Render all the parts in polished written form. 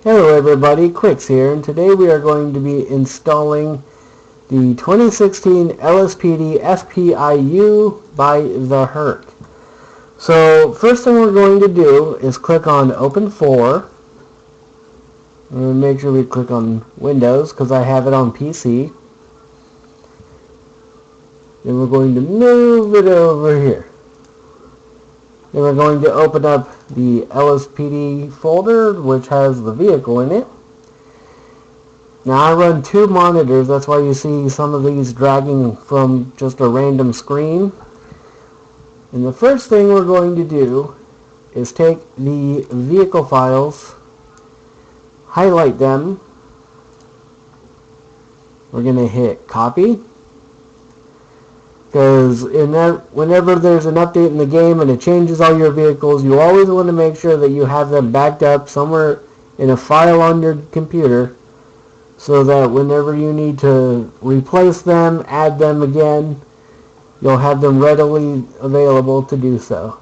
Hello everybody, Quicks here, and today we are going to be installing the 2016 LSPD FPIU by Thehurk. So first thing we're going to do is click on Open 4. And make sure we click on Windows because I have it on PC. Then we're going to move it over here. Then we're going to open up the LSPD folder, which has the vehicle in it. Now I run two monitors, that's why you see some of these dragging from just a random screen. And the first thing we're going to do is take the vehicle files, highlight them. We're going to hit copy. Because whenever there's an update in the game and it changes all your vehicles, you always want to make sure that you have them backed up somewhere in a file on your computer so that whenever you need to replace them, add them again, you'll have them readily available to do so.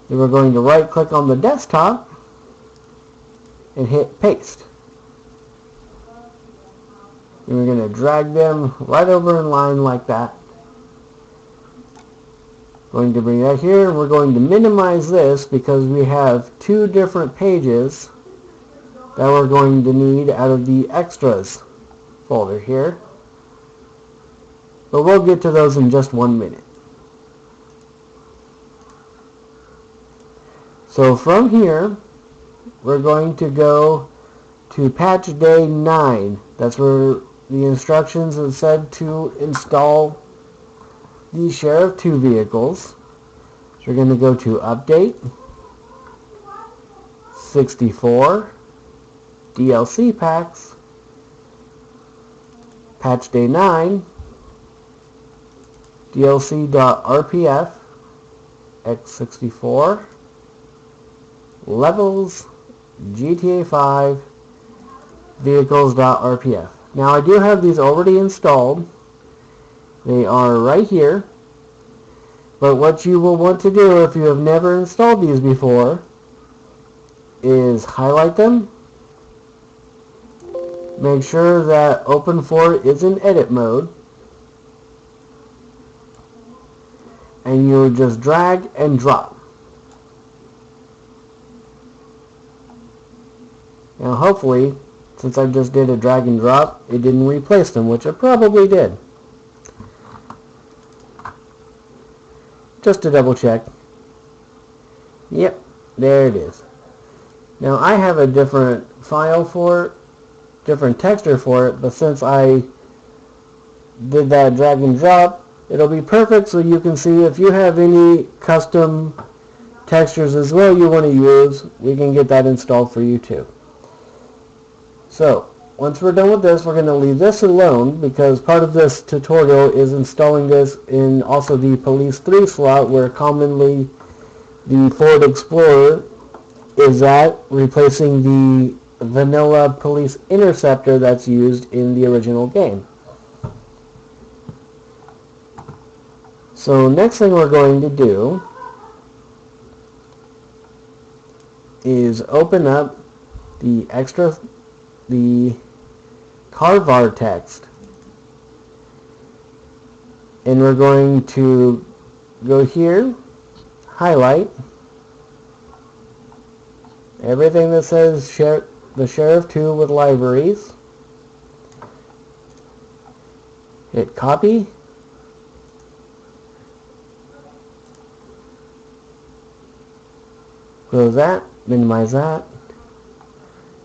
Then we're going to right click on the desktop and hit paste. And we're going to drag them right over in line like that. Going to bring that here. We're going to minimize this because we have two different pages that we're going to need out of the extras folder here. But we'll get to those in just 1 minute. So from here, we're going to go to patch day 9. That's where the instructions have said to install the Sheriff 2 vehicles. So we're going to go to Update, 64, DLC Packs, Patch Day 9, DLC.rpf, X64, Levels, GTA5, Vehicles.rpf. Now I do have these already installed. They are right here. But what you will want to do if you have never installed these before is highlight them. Make sure that Open 4 is in edit mode. And you just drag and drop. Now hopefully, since I just did a drag and drop, it didn't replace them, which it probably did. Just to double check. Yep, there it is. Now I have a different file for it, different texture for it, but since I did that drag and drop, it'll be perfect so you can see if you have any custom textures as well you want to use, we can get that installed for you too. So once we're done with this, we're going to leave this alone because part of this tutorial is installing this in also the Police 3 slot where commonly the Ford Explorer is at, replacing the vanilla Police Interceptor that's used in the original game. So next thing we're going to do is open up the Carvar text, and we're going to go here, highlight everything that says the Sheriff 2 with libraries, hit copy, close that, minimize that.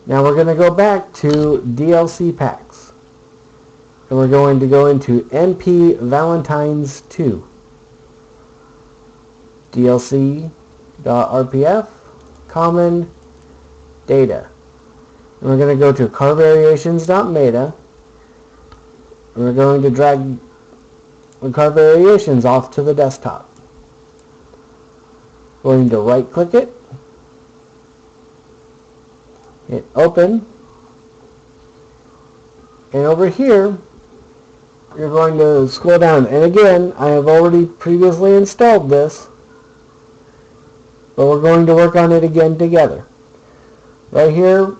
Now we're going to go back to DLC packs. And we're going to go into NP Valentine's 2. DLC.rpf, common, data. And we're going to go to carvariations.meta. And we're going to drag the car variations off to the desktop. Going to right click it. Hit open, and over here you're going to scroll down, and again I have already previously installed this, but we're going to work on it again together. Right here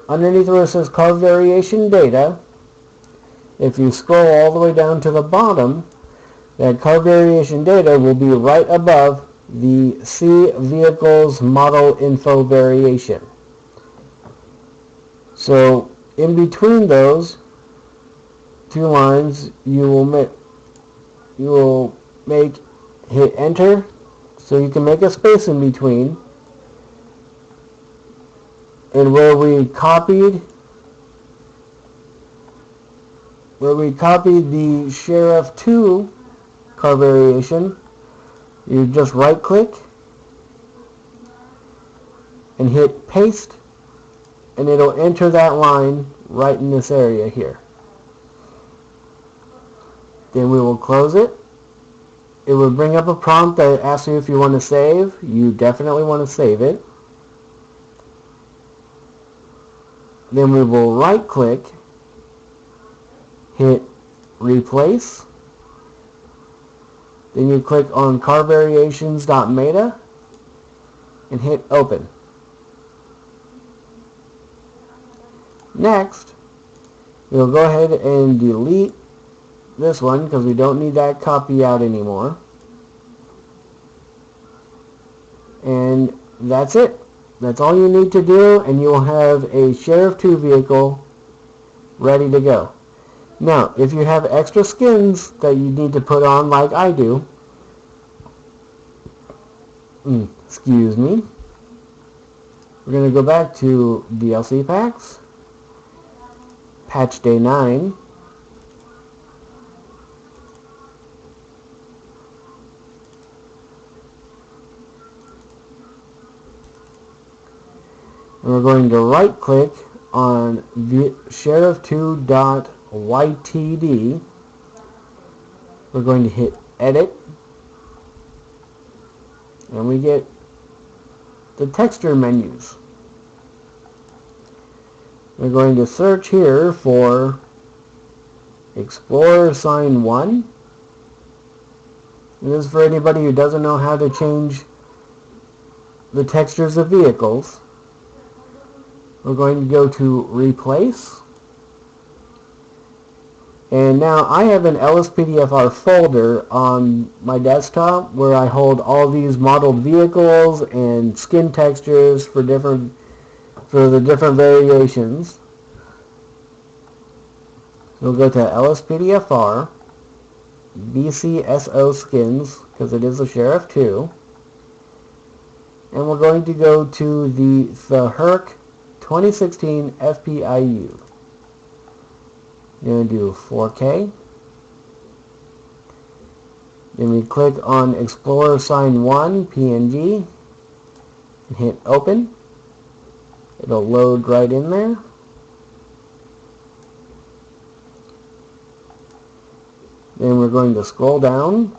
underneath where it says car variation data, if you scroll all the way down to the bottom, that car variation data will be right above the C vehicles model info variation. So in between those two lines, you will hit enter, so you can make a space in between. And where we copied the Sheriff 2 car variation, you just right click and hit paste, and it'll enter that line right in this area here. Then we will close it. It will bring up a prompt that asks you if you want to save. You definitely want to save it. Then we will right click, hit replace. Then you click on carvariations.meta and hit open. Next, we'll go ahead and delete this one because we don't need that copy out anymore. And that's it. That's all you need to do, and you will have a Sheriff 2 vehicle ready to go. Now, if you have extra skins that you need to put on like I do, excuse me, we're going to go back to DLC packs, patch day 9, and we're going to right click on sheriff2.ytd. We're going to hit edit, and we get the texture menus. We're going to search here for Explorer Sign 1. And this is for anybody who doesn't know how to change the textures of vehicles. We're going to go to replace. And now I have an LSPDFR folder on my desktop where I hold all these modeled vehicles and skin textures for the different variations. We'll go to LSPDFR, BCSO skins, because it is a Sheriff 2. And we're going to go to the Thehurk 2016 FPIU. You're going to do 4K. Then we click on Explorer Sign 1 PNG and hit open. It'll load right in there. Then we're going to scroll down.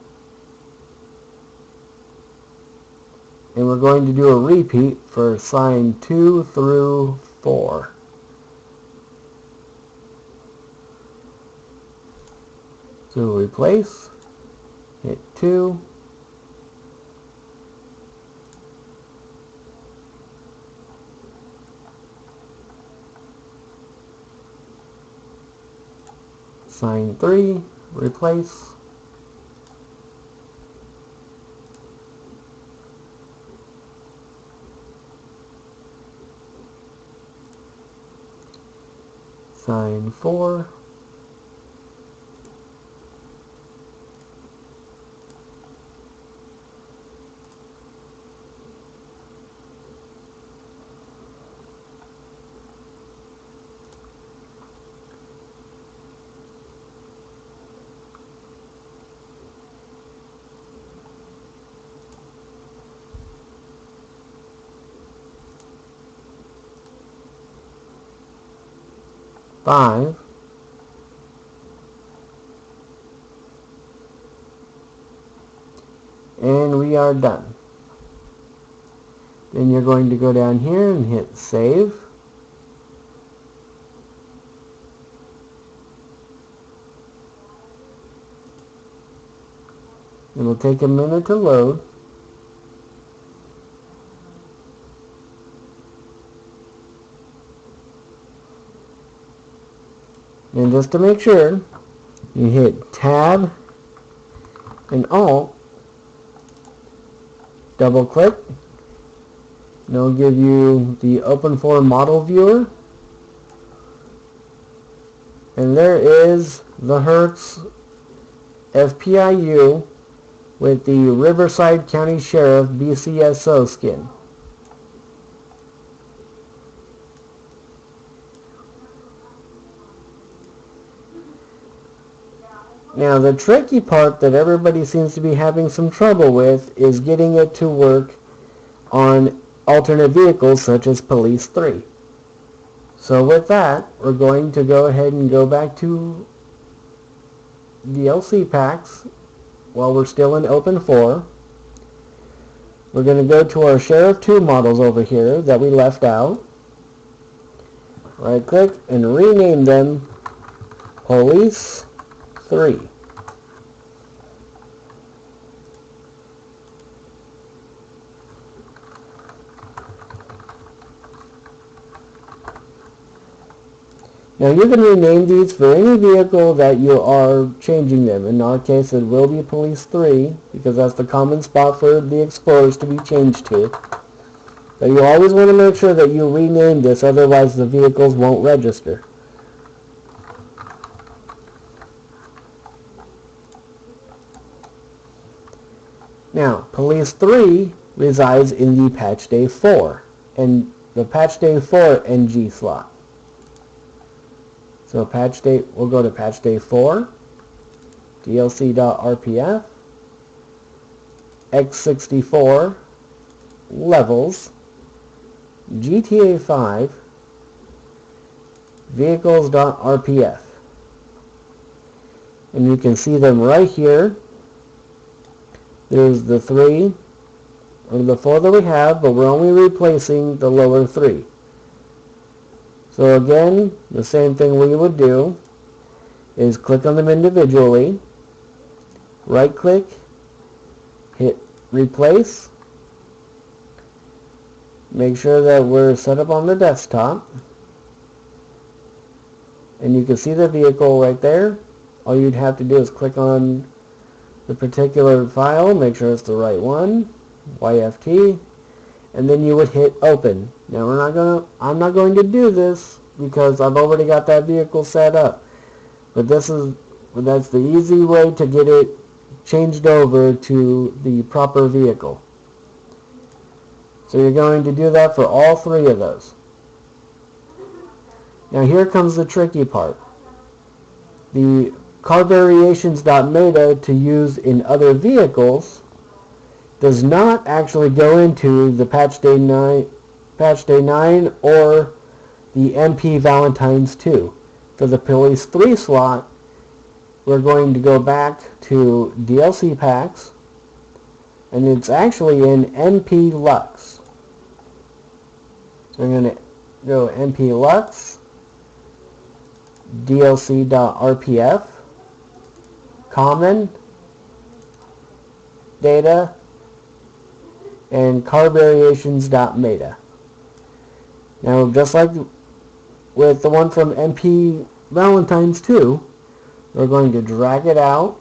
And we're going to do a repeat for sign 2 through 4. So replace, hit 2, sign 3, replace, sign 4, five, and we are done. Then you're going to go down here and hit save. It'll take a minute to load. And just to make sure, you hit Tab and Alt, double click, and it'll give you the Open for Model Viewer. And there is the Thehurk's FPIU with the Riverside County Sheriff BCSO skin. Now the tricky part that everybody seems to be having some trouble with is getting it to work on alternate vehicles such as Police 3. So with that, we're going to go ahead and go back to DLC packs while we're still in Open 4. We're going to go to our Sheriff 2 models over here that we left out. Right click and rename them Police 3. Now you can rename these for any vehicle that you are changing them. In our case it will be Police 3 because that's the common spot for the Explorers to be changed to. But you always want to make sure that you rename this, otherwise the vehicles won't register. Now, Police 3 resides in the Patch Day 4 and the Patch Day 4 NG slot. So we'll go to Patch Day 4, DLC.RPF, X64, Levels, GTA5, Vehicles.RPF. And you can see them right here. There's the 3 or the 4 that we have, but we're only replacing the lower 3. So again, the same thing we would do is click on them individually, right click, hit replace, make sure that we're set up on the desktop, and you can see the vehicle right there. All you'd have to do is click on the particular file, make sure it's the right one, YFT, and then you would hit open. Now I'm not going to do this because I've already got that vehicle set up. But that's the easy way to get it changed over to the proper vehicle. So you're going to do that for all 3 of those. Now here comes the tricky part. The car variations.meta to use in other vehicles does not actually go into the Patch Day 9 or the MP Valentine's 2. For the Police 3 slot, we're going to go back to DLC packs, and it's actually in MP Lux. So I'm going to go MP Lux, DLC.RPF, Common, Data, and car variations.meta. Now, just like with the one from MP Valentine's 2, we're going to drag it out.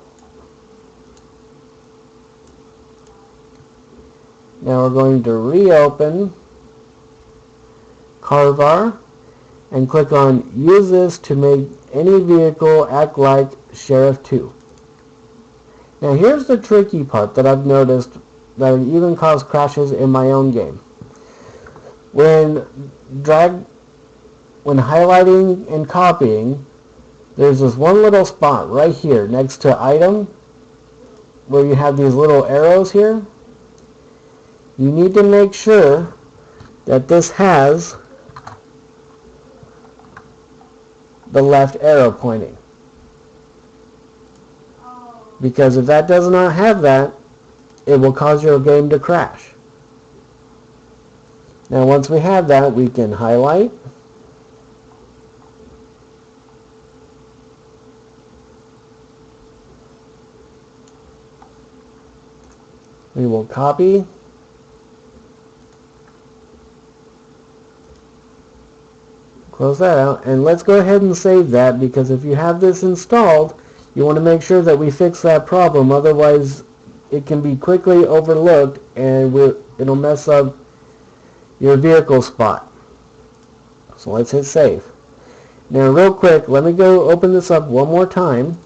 Now we're going to reopen Carvar and click on use this to make any vehicle act like Sheriff 2. Now here's the tricky part that I've noticed that even caused crashes in my own game. When highlighting and copying, there's this one little spot right here next to item where you have these little arrows here. You need to make sure that this has the left arrow pointing. Because if that does not have that, it will cause your game to crash. Now once we have that, we can highlight. We will copy. Close that out, and let's go ahead and save that, because if you have this installed, you want to make sure that we fix that problem. Otherwise, it can be quickly overlooked, and it'll mess up your vehicle spot. So let's hit save. Now real quick, let me go open this up one more time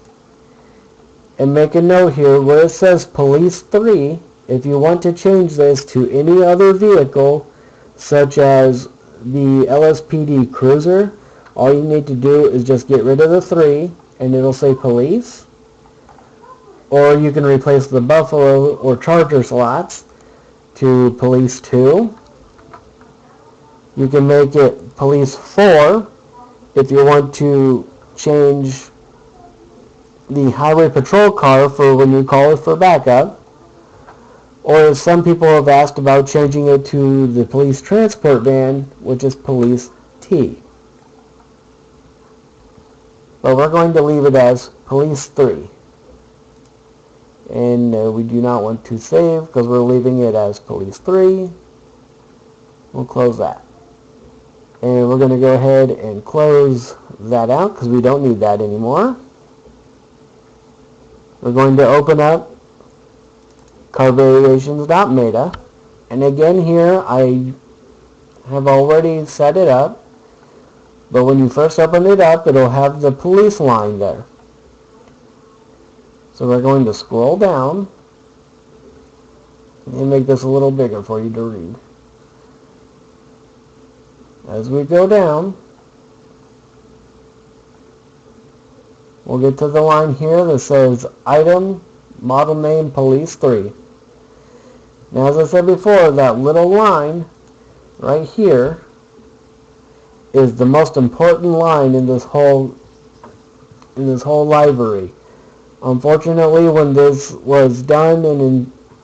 and make a note here where it says Police 3. If you want to change this to any other vehicle, such as the LSPD Cruiser, all you need to do is just get rid of the 3 and it'll say Police. Or you can replace the Buffalo or Charger slots to Police 2. You can make it Police 4 if you want to change the highway patrol car for when you call it for backup. Or some people have asked about changing it to the police transport van, which is Police T. But we're going to leave it as Police 3. And we do not want to save because we're leaving it as Police 3. We'll close that. And we're going to go ahead and close that out because we don't need that anymore. We're going to open up carvariations.meta, and again here I have already set it up, but when you first open it up it'll have the police line there. So we're going to scroll down and make this a little bigger for you to read. As we go down, we'll get to the line here that says Item Model Name Police 3. Now, as I said before, that little line right here is the most important line in this whole library. Unfortunately, when this was done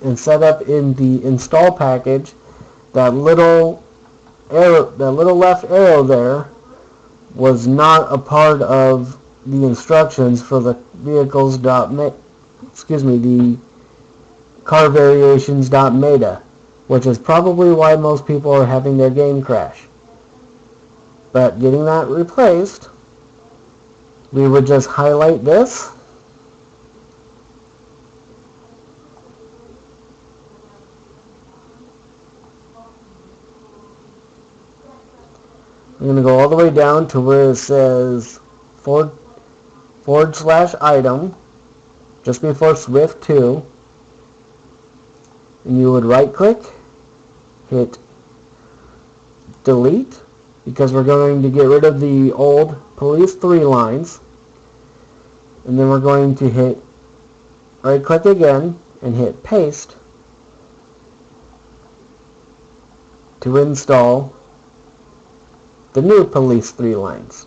and set up in the install package, that little left arrow there was not a part of the instructions for the the carvariations.meta, which is probably why most people are having their game crash. But getting that replaced, we would just highlight this, we're going to go all the way down to where it says /item just before Swift 2, and you would right click, hit delete, because we're going to get rid of the old Police 3 lines, and then we're going to hit right click again and hit paste to install the new Police 3 lines.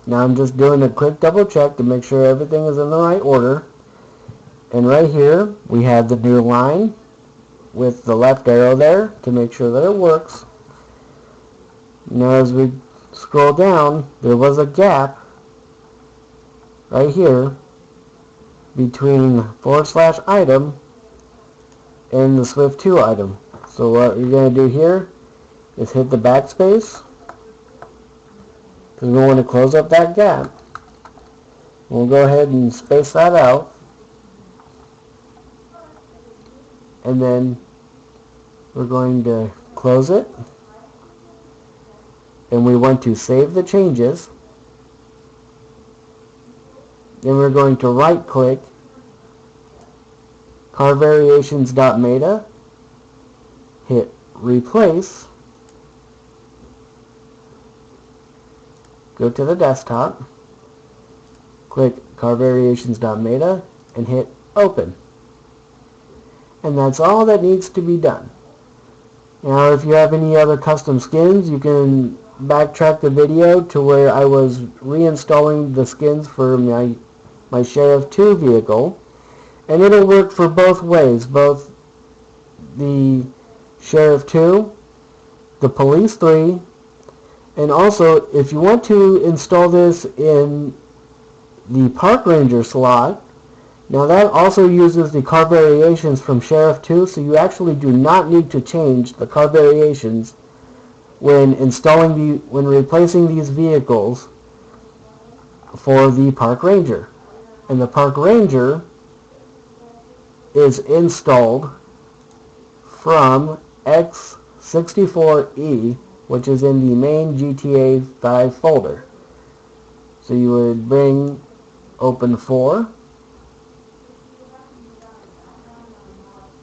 Now I'm just doing a quick double check to make sure everything is in the right order. And right here we have the new line with the left arrow there to make sure that it works. Now as we scroll down, there was a gap right here between /item and the Swift 2 item. So what you're going to do here is hit the backspace, because we want to close up that gap. We'll go ahead and space that out, and then we're going to close it, and we want to save the changes. Then we're going to right click carvariations.meta, hit replace, go to the desktop, click carvariations.meta, and hit open. And that's all that needs to be done. Now if you have any other custom skins, you can backtrack the video to where I was reinstalling the skins for my Sheriff 2 vehicle, and it'll work for both ways, both the Sheriff 2, the Police 3, and also if you want to install this in the Park Ranger slot, Now that also uses the car variations from Sheriff 2, so you actually do not need to change the car variations when when replacing these vehicles for the Park Ranger. And the Park Ranger is installed from X64E, which is in the main GTA5 folder. So you would open 4,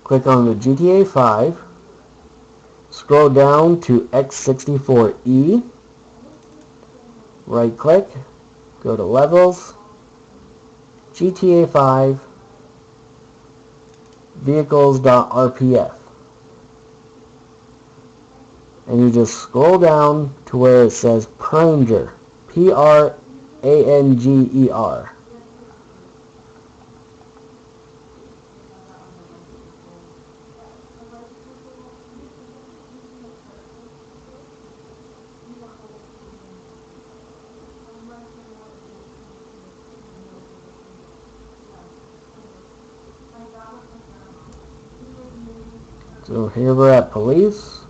click on the GTA5, scroll down to X64E, right click, go to Levels, GTA5, Vehicles.rpf. And you just scroll down to where it says Pranger, Pranger. So here we're at Police.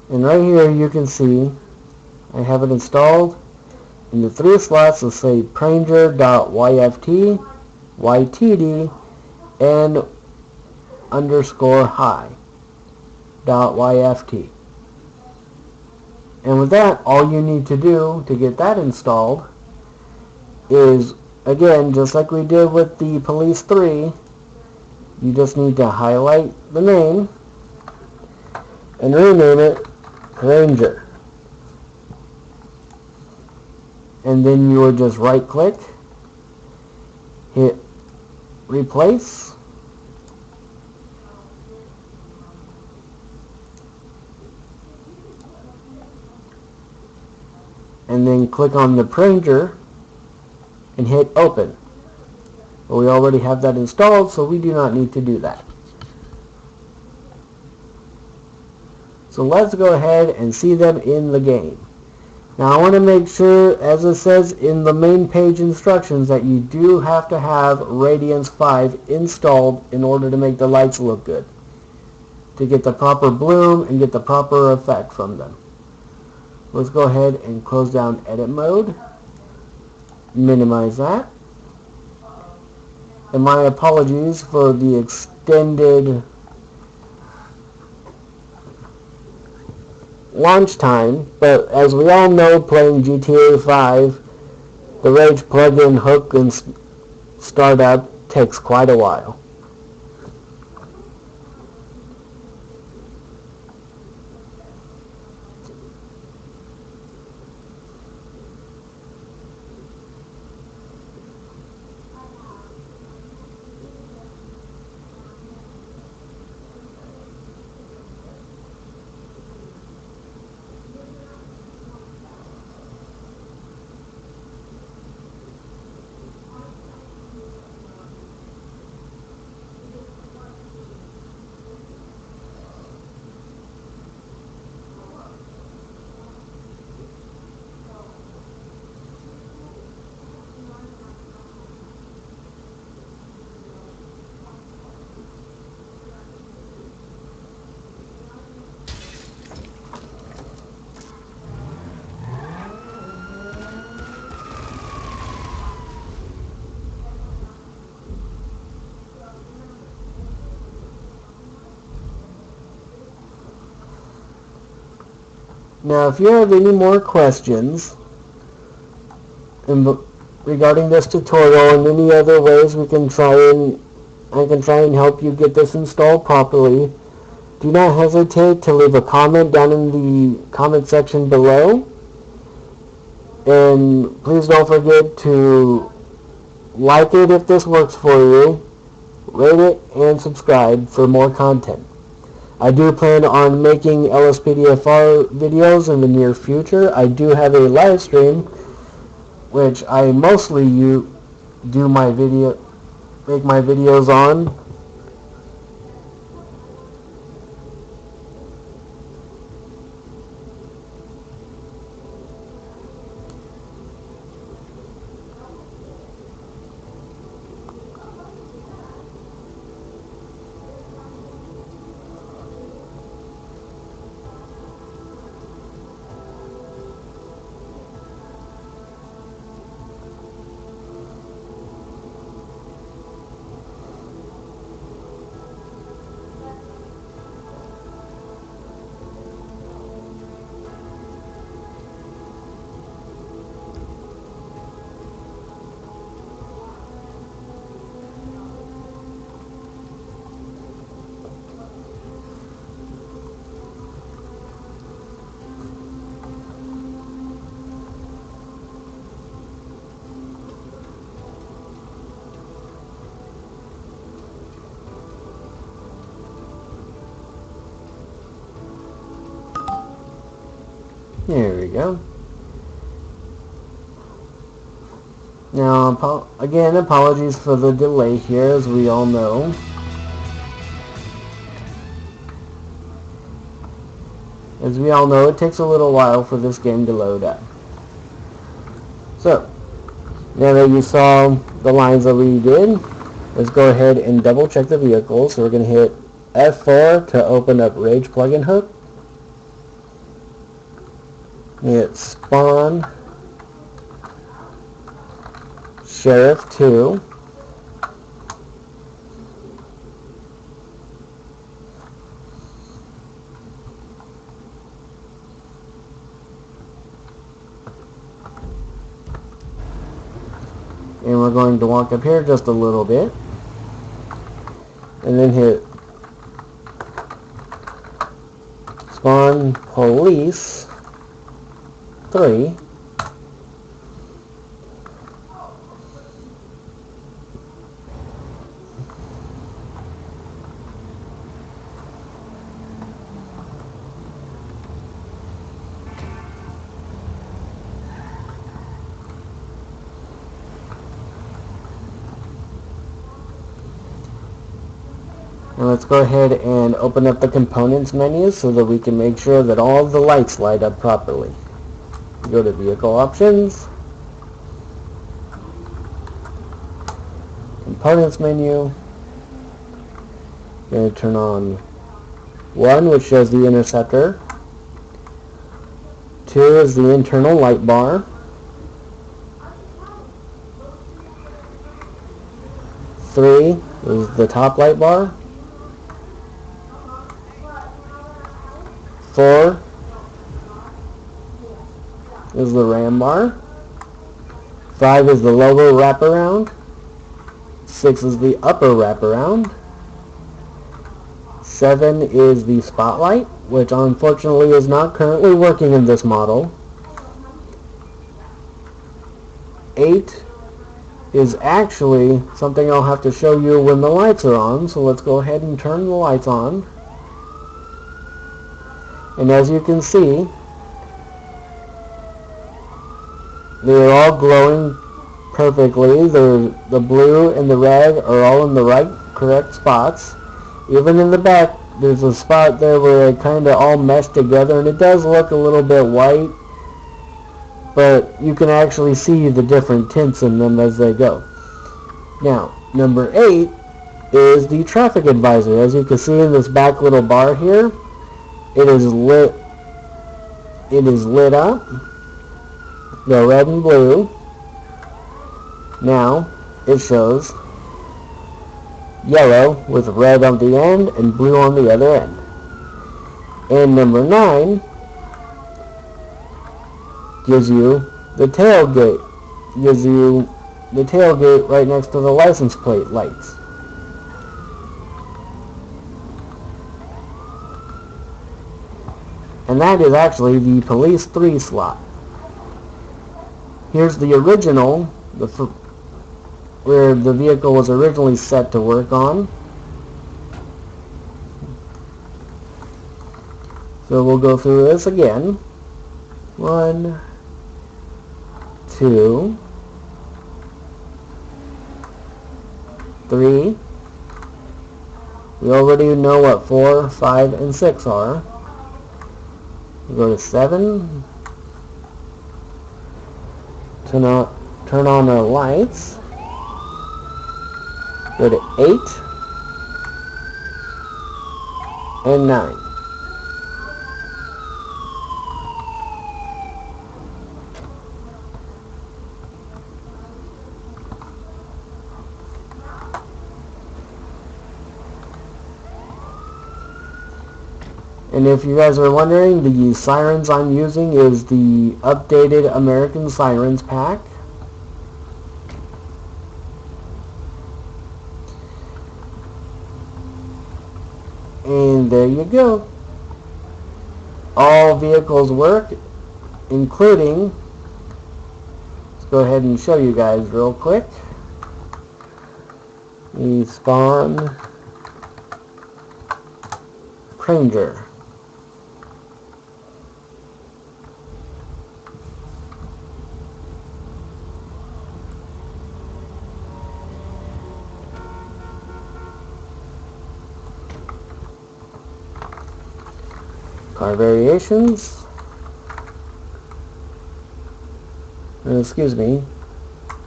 And right here you can see I have it installed. In the 3 slots will say Pranger.yft, ytd, and _high.yft. And with that, all you need to do to get that installed is, again, just like we did with the Police 3, you just need to highlight the name and rename it Ranger. And then you would just right click, hit replace, and then click on the Pranger and hit open. But we already have that installed, so we do not need to do that. So let's go ahead and see them in the game. Now I want to make sure, as it says in the main page instructions, that you do have to have Radiance 5 installed in order to make the lights look good, to get the proper bloom and get the proper effect from them. Let's go ahead and close down edit mode, minimize that. And my apologies for the extended launch time, but as we all know, playing GTA 5, the Rage plugin hook and startup takes quite a while. Now, if you have any more questions regarding this tutorial and any other ways I can try and help you get this installed properly, do not hesitate to leave a comment down in the comment section below. And please don't forget to like it if this works for you, rate it, and subscribe for more content. I do plan on making LSPDFR videos in the near future. I do have a live stream, which I mostly make my videos on. There we go. Now, again, apologies for the delay here, as we all know. As we all know, it takes a little while for this game to load up. So, now that you saw the lines that we did, let's go ahead and double check the vehicle. So we're going to hit F4 to open up Rage Plugin Hook. Hit Spawn Sheriff 2. And we're going to walk up here just a little bit. And then hit Spawn Police 3. And let's go ahead and open up the components menu so that we can make sure that all the lights light up properly. Go to vehicle options, components menu. Going to turn on 1, which shows the interceptor. 2 is the internal light bar. 3 is the top light bar. 4 is the RAM bar. 5 is the lower wraparound. 6 is the upper wraparound. 7 is the spotlight, which unfortunately is not currently working in this model. 8 is actually something I'll have to show you when the lights are on, so let's go ahead and turn the lights on. And as you can see, they're all glowing perfectly. The blue and the red are all in the right correct spots. Even in the back, there's a spot there where they kind of all mesh together, and it does look a little bit white, but you can actually see the different tints in them as they go. Now, number 8 is the traffic advisor. As you can see in this back little bar here, it is lit up, the red and blue. Now it shows yellow with red on the end and blue on the other end. And number 9 gives you the tailgate. Gives you the tailgate right next to the license plate lights. And that is actually the Police 3 slot. Here's the original, where the vehicle was originally set to work on. So we'll go through this again. 1, 2, 3. We already know what 4, 5, and 6 are. We go to 7. Turn on our lights. Go to 8 and 9. And if you guys are wondering, the sirens I'm using is the updated American Sirens pack. And there you go. All vehicles work, including, let's go ahead and show you guys real quick. The Spawn Ranger. car variations, excuse me,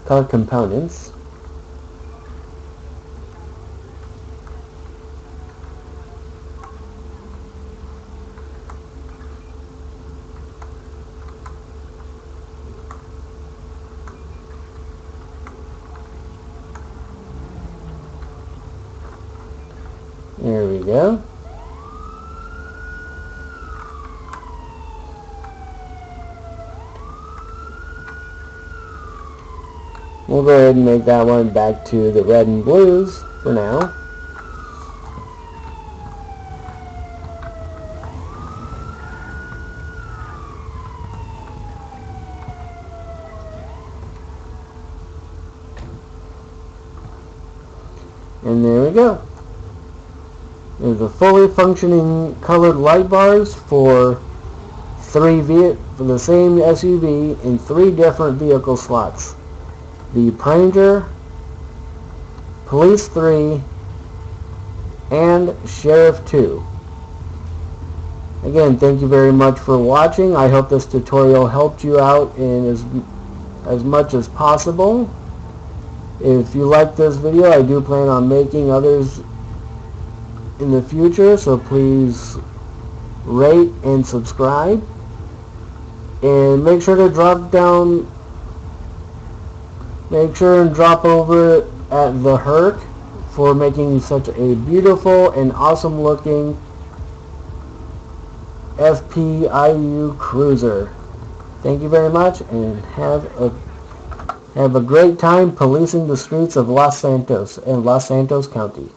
car components. There we go. We'll go ahead and make that one back to the red and blues for now. And there we go. There's a fully functioning colored light bars for for the same SUV in 3 different vehicle slots. The Pranger, Police 3, and Sheriff 2. Again, thank you very much for watching. I hope this tutorial helped you out in as much as possible. If you like this video, I do plan on making others in the future, so please rate and subscribe. And make sure and drop over at Thehurk for making such a beautiful and awesome looking FPIU cruiser. Thank you very much, and have a great time policing the streets of Los Santos and Los Santos County.